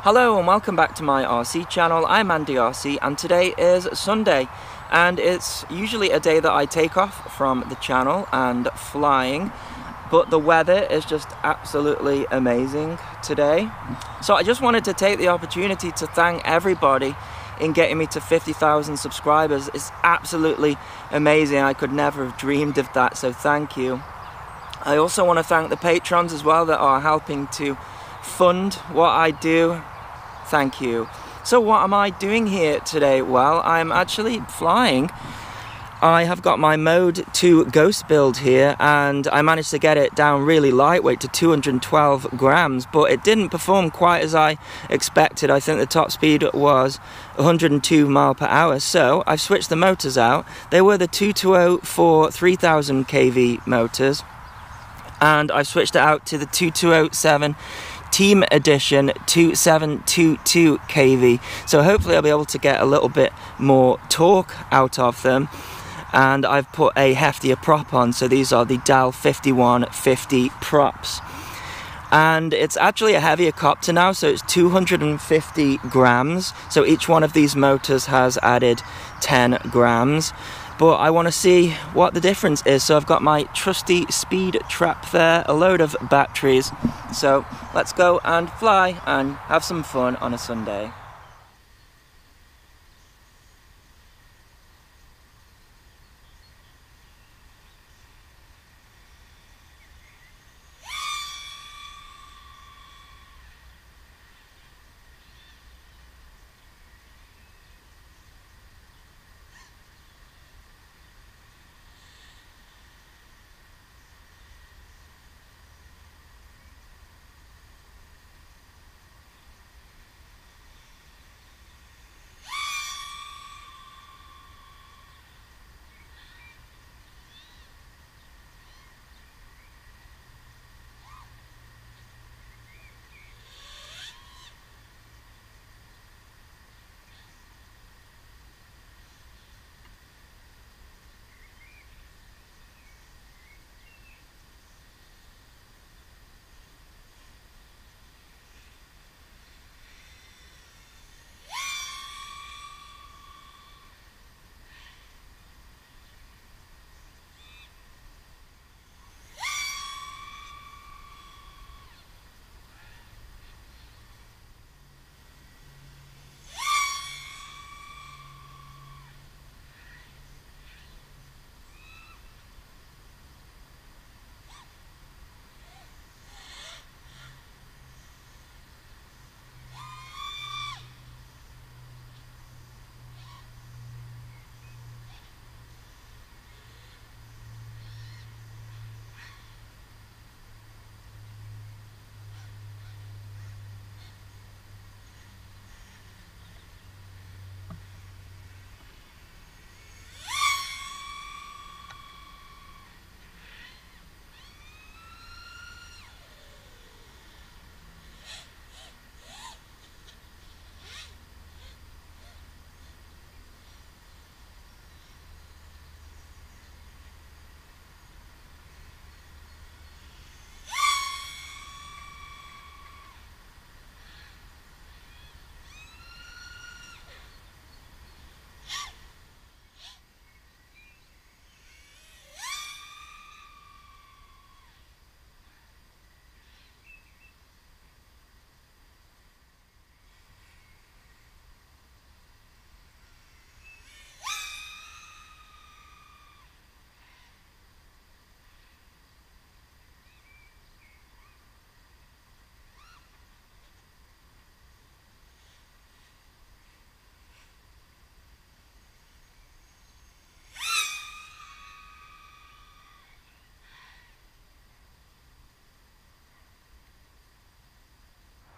Hello and welcome back to my RC channel. I'm AndyRC and today is Sunday, and it's usually a day that I take off from the channel and flying, but the weather is just absolutely amazing today. So I just wanted to take the opportunity to thank everybody in getting me to 50,000 subscribers. It's absolutely amazing. I could never have dreamed of that, so thank you. I also want to thank the patrons as well that are helping to fund what I do. Thank you. So what am I doing here today? Well, I'm actually flying. I have got my Mode 2 Ghost build here, and I managed to get it down really lightweight to 212 grams, but it didn't perform quite as I expected. I think the top speed was 102 miles per hour, so I've switched the motors out. They were the 220 3000 kV motors, and I've switched it out to the 2207 Team Edition 2722 kV. So hopefully I'll be able to get a little bit more torque out of them. And I've put a heftier prop on, so these are the Dal 5150 props. And it's actually a heavier copter now, so it's 250 grams. So each one of these motors has added 10 grams. But I want to see what the difference is. So I've got my trusty speed trap there, a load of batteries. So let's go and fly and have some fun on a Sunday.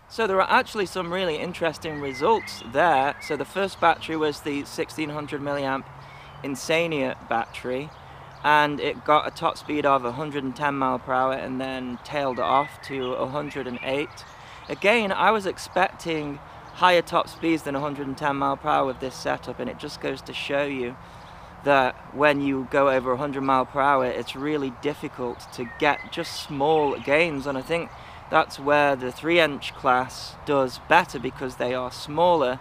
So there are actually some really interesting results there. So the first battery was the 1600 milliamp Insania battery, and it got a top speed of 110 miles per hour and then tailed off to 108. Again, I was expecting higher top speeds than 110 miles per hour with this setup, and it just goes to show you that when you go over 100 miles per hour, it's really difficult to get just small gains. And I think that's where the 3-inch class does better, because they are smaller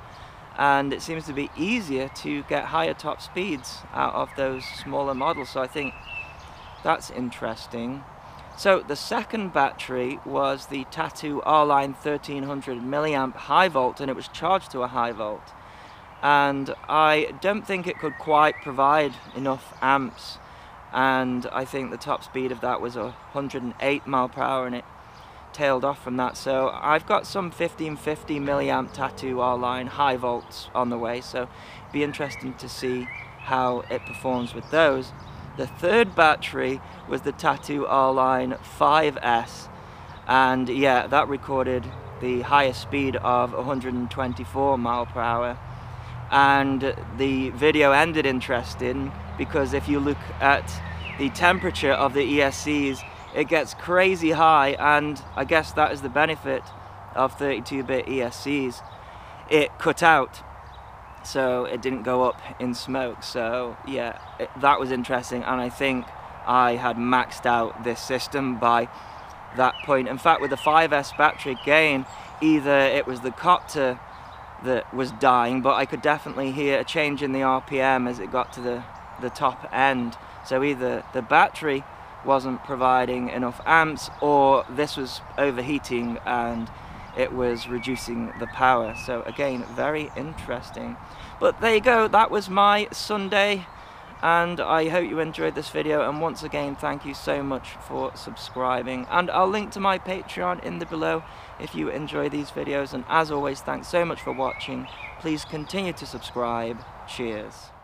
and it seems to be easier to get higher top speeds out of those smaller models. So I think that's interesting. So the second battery was the Tattoo R-Line 1300 milliamp high volt, and it was charged to a high volt. And I don't think it could quite provide enough amps, and I think the top speed of that was 108 mile per hour, and it tailed off from that. So I've got some 1550 milliamp Tattoo R-Line high volts on the way, so it'd be interesting to see how it performs with those. The third battery was the Tattoo R-Line 5S, and yeah, that recorded the highest speed of 124 mile per hour. And the video ended interesting, because if you look at the temperature of the ESCs, it gets crazy high, and I guess that is the benefit of 32-bit ESCs. It cut out, so it didn't go up in smoke. So yeah, that was interesting, and I think I had maxed out this system by that point. In fact, with the 5S battery again, either it was the copter that was dying, but I could definitely hear a change in the RPM as it got to the top end. So either the battery wasn't providing enough amps, or this was overheating and it was reducing the power. So again, very interesting. But there you go, that was my Sunday, and I hope you enjoyed this video. And once again, thank you so much for subscribing, and I'll link to my Patreon in the below if you enjoy these videos. And as always, thanks so much for watching. Please continue to subscribe. Cheers.